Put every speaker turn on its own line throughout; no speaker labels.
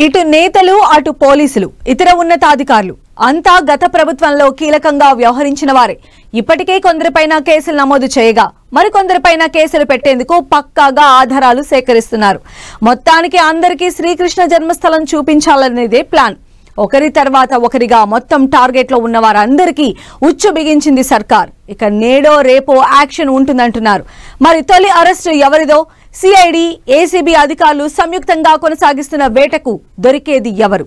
ఇటు నేతలు అటు పోలీసులు ఇతర ఉన్నతాధికారులు అంతా గత ప్రభుత్వంలో కీలకంగా వ్యవహరించిన వారే. ఇప్పటికే కొందరిపైన కేసులు నమోదు చేయగా మరికొందరిపైన కేసులు పెట్టేందుకు పక్కాగా ఆధారాలు సేకరిస్తున్నారు. మొత్తానికి అందరికీ శ్రీకృష్ణ జన్మస్థలం చూపించాలనేదే ప్లాన్. ఒకరి తర్వాత ఒకరిగా మొత్తం టార్గెట్ లో ఉన్న వారందరికీ ఉచ్చు బిగించింది సర్కార్. ఇక నేడో రేపో యాక్షన్ ఉంటుందంటున్నారు. మరి తొలి అరెస్టు ఎవరిదో? సిఐడి, ఏసీబీ అధికారులు సంయుక్తంగా కొనసాగిస్తున్న వేటకు దొరికేది ఎవరు?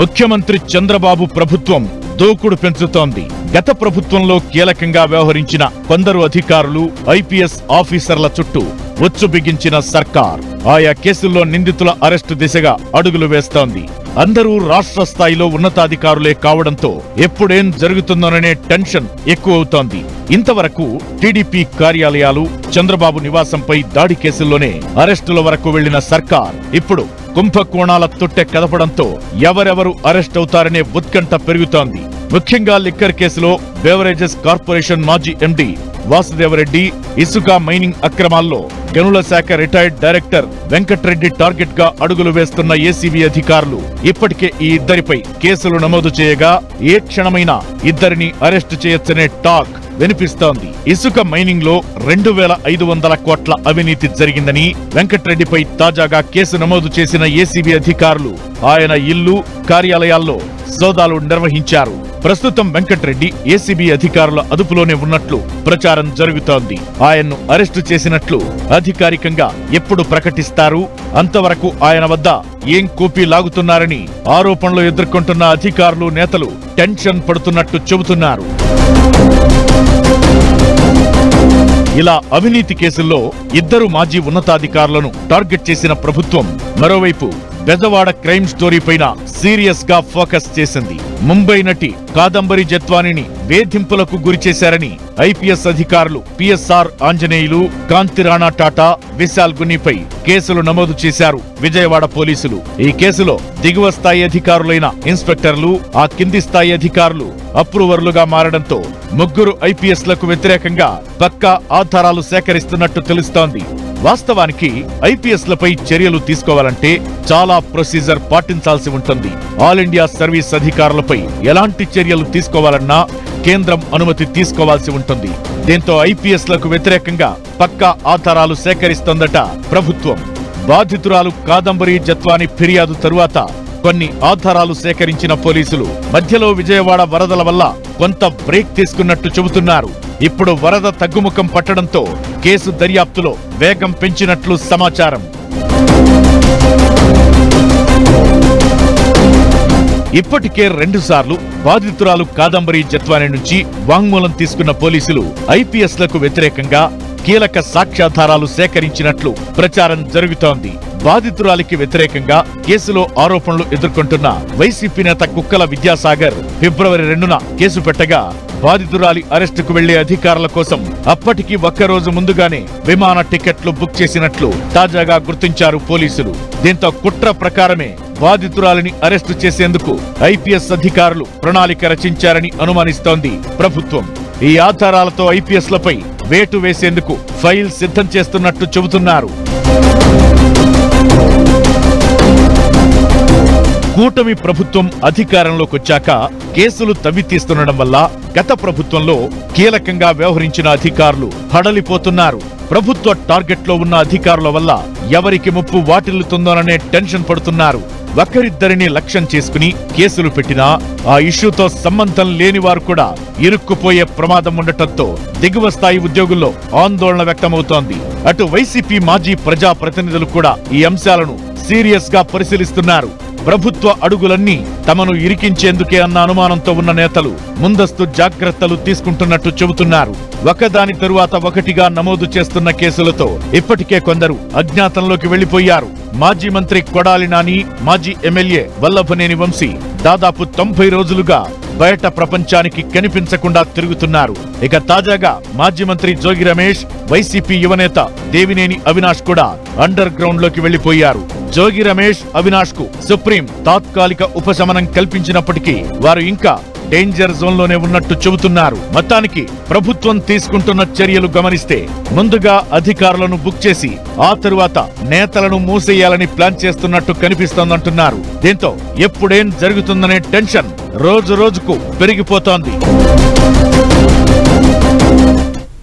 ముఖ్యమంత్రి చంద్రబాబు ప్రభుత్వం దూకుడు పెంచుతోంది. గత ప్రభుత్వంలో కీలకంగా వ్యవహరించిన కొందరు అధికారులు, ఐపీఎస్ ఆఫీసర్ల చుట్టూ ఉచ్చు బిగించిన సర్కార్ ఆయా కేసుల్లో నిందితుల అరెస్టు దిశగా అడుగులు వేస్తోంది. అందరూ రాష్ట్ర స్థాయిలో ఉన్నతాధికారులే కావడంతో ఎప్పుడేం జరుగుతుందోననే టెన్షన్ ఎక్కువవుతోంది. ఇంతవరకు టీడీపీ కార్యాలయాలు, చంద్రబాబు నివాసంపై దాడి కేసుల్లోనే అరెస్టుల వరకు వెళ్లిన సర్కార్ ఇప్పుడు కుంభకోణాల తొట్టె కదపడంతో ఎవరెవరు అరెస్ట్ అవుతారనే ఉత్కంఠ పెరుగుతోంది. ముఖ్యంగా లిక్కర్ కేసులో బెవరేజెస్ కార్పొరేషన్ మాజీ ఎండీ వాసుదేవరెడ్డి, ఇసుక మైనింగ్ అక్రమాల్లో గనుల శాఖ రిటైర్డ్ డైరెక్టర్ వెంకట్రెడ్డి టార్గెట్ గా అడుగులు వేస్తున్న ఏసీబీ అధికారులు ఇప్పటికే ఈ ఇద్దరిపై కేసులు నమోదు చేయగా ఏ క్షణమైనా ఇద్దరిని అరెస్టు చేయొచ్చనే టాక్ వినిపిస్తోంది. ఇసుక మైనింగ్ లో 2500 కోట్ల అవినీతి జరిగిందని వెంకట్రెడ్డిపై తాజాగా కేసు నమోదు చేసిన ఏసీబీ అధికారులు ఆయన ఇల్లు, కార్యాలయాల్లో సోదాలు నిర్వహించారు. ప్రస్తుతం వెంకట్రెడ్డి ఏసీబీ అధికారుల అదుపులోనే ఉన్నట్లు ప్రచారం జరుగుతోంది. ఆయన్ను అరెస్టు చేసినట్లు అధికారికంగా ఎప్పుడు ప్రకటిస్తారు? అంతవరకు ఆయన వద్ద ఏం కూపీ లాగుతున్నారని ఆరోపణలు ఎదుర్కొంటున్న అధికారులు, నేతలు టెన్షన్ పడుతున్నట్టు చెబుతున్నారు. ఇలా అవినీతి కేసుల్లో ఇద్దరు మాజీ ఉన్నతాధికారులను టార్గెట్ చేసిన ప్రభుత్వం మరోవైపు బెజవాడ క్రైమ్ స్టోరీ పైన సీరియస్ గా ఫోకస్ చేసింది. ముంబై నటి కాదంబరి జత్వానిని వేధింపులకు గురిచేశారని ఐపీఎస్ అధికారులు పిఎస్ఆర్ ఆంజనేయులు, కాంతిరాణా టాటా, విశాల్ గునిపై కేసులు నమోదు చేశారు విజయవాడ పోలీసులు. ఈ కేసులో దిగువ స్థాయి అధికారులైన ఇన్స్పెక్టర్లు, ఆ కింది స్థాయి అధికారులు అప్రూవర్లుగా మారడంతో ముగ్గురు ఐపీఎస్లకు వ్యతిరేకంగా పక్కా ఆధారాలు సేకరిస్తున్నట్టు తెలుస్తోంది. వాస్తవానికి ఐపీఎస్లపై చర్యలు తీసుకోవాలంటే చాలా ప్రొసీజర్ పాటించాల్సి ఉంటుంది. ఆల్ ఇండియా సర్వీస్ అధికారులపై ఎలాంటి చర్యలు తీసుకోవాలన్నా కేంద్రం అనుమతి తీసుకోవాల్సి ఉంటుంది. దీంతో ఐపీఎస్లకు వ్యతిరేకంగా పక్కా ఆధారాలు సేకరిస్తోందట ప్రభుత్వం. బాధితురాలు కాదంబరి జత్వాని ఫిర్యాదు తరువాత కొన్ని ఆధారాలు సేకరించిన పోలీసులు మధ్యలో విజయవాడ వరదల వల్ల కొంత బ్రేక్ తీసుకున్నట్టు చెబుతున్నారు. ఇప్పుడు వరద తగ్గుముఖం పట్టడంతో కేసు దర్యాప్తులో వేగం పెంచినట్లు సమాచారం. ఇప్పటికే 2 సార్లు బాధితురాలు కాదంబరి జత్వాని నుంచి వాంగ్మూలం తీసుకున్న పోలీసులు ఐపీఎస్లకు వ్యతిరేకంగా కీలక సాక్ష్యాధారాలు సేకరించినట్లు ప్రచారం జరుగుతోంది. బాధితురాలికి వ్యతిరేకంగా కేసులో ఆరోపణలు ఎదుర్కొంటున్న వైసీపీ నేత కుక్కల విద్యాసాగర్ ఫిబ్రవరి 2న కేసు పెట్టగా బాధితురాలి అరెస్టుకు వెళ్లే అధికారుల కోసం అప్పటికి ఒక్కరోజు ముందుగానే విమాన టికెట్లు బుక్ చేసినట్లు తాజాగా గుర్తించారు పోలీసులు. దీంతో కుట్ర ప్రకారమే బాధితురాలిని అరెస్టు చేసేందుకు ఐపీఎస్ అధికారులు ప్రణాళిక రచించారని అనుమానిస్తోంది ప్రభుత్వం. ఈ ఆధారాలతో ఐపీఎస్లపై వేటు వేసేందుకు ఫైల్ సిద్ధం చేస్తున్నట్టు చెబుతున్నారు. కూటమి ప్రభుత్వం అధికారంలోకొచ్చాక కేసులు తవ్వితీస్తుండడం వల్ల గత ప్రభుత్వంలో కీలకంగా వ్యవహరించిన అధికారులు హడలిపోతున్నారు. ప్రభుత్వ టార్గెట్ లో ఉన్న అధికారుల వల్ల ఎవరికి ముప్పు వాటిల్లుతుందోననే టెన్షన్ పడుతున్నారు. ఒకరిద్దరిని లక్ష్యం చేసుకుని కేసులు పెట్టినా ఆ ఇష్యూతో సంబంధం లేని వారు కూడా ఇరుక్కుపోయే ప్రమాదం ఉండటంతో దిగువ స్థాయి ఉద్యోగుల్లో ఆందోళన వ్యక్తమవుతోంది. అటు వైసీపీ మాజీ ప్రజాప్రతినిధులు కూడా ఈ అంశాలను సీరియస్ గా పరిశీలిస్తున్నారు. ప్రభుత్వ అడుగులన్నీ తమను ఇరికించేందుకే అన్న అనుమానంతో ఉన్న నేతలు ముందస్తు జాగ్రత్తలు తీసుకుంటున్నట్టు చెబుతున్నారు. ఒకదాని తరువాత ఒకటిగా నమోదు చేస్తున్న కేసులతో ఇప్పటికే కొందరు అజ్ఞాతంలోకి వెళ్లిపోయారు. మాజీ మంత్రి కొడాలి నాని, మాజీ ఎమ్మెల్యే వల్లభనేని వంశీ దాదాపు 90 రోజులుగా బయట ప్రపంచానికి కనిపించకుండా తిరుగుతున్నారు. ఇక తాజాగా మాజీ మంత్రి జోగి రమేష్, వైసీపీ యువనేత దేవినేని అవినాష్ కూడా అండర్ గ్రౌండ్ లోకి వెళ్లిపోయారు. జోగి రమేష్, అవినాష్ కు సుప్రీం తాత్కాలిక ఉపశమనం కల్పించినప్పటికీ వారు ఇంకా డేంజర్ జోన్ లోనే ఉన్నట్టు చెబుతున్నారు. మొత్తానికి ప్రభుత్వం తీసుకుంటున్న చర్యలు గమనిస్తే ముందుగా అధికారులను బుక్ చేసి ఆ తరువాత నేతలను మూసేయాలని ప్లాన్ చేస్తున్నట్టు కనిపిస్తోందంటున్నారు. దీంతో ఎప్పుడేం జరుగుతుందనే టెన్షన్ రోజు రోజుకు పెరిగిపోతోంది.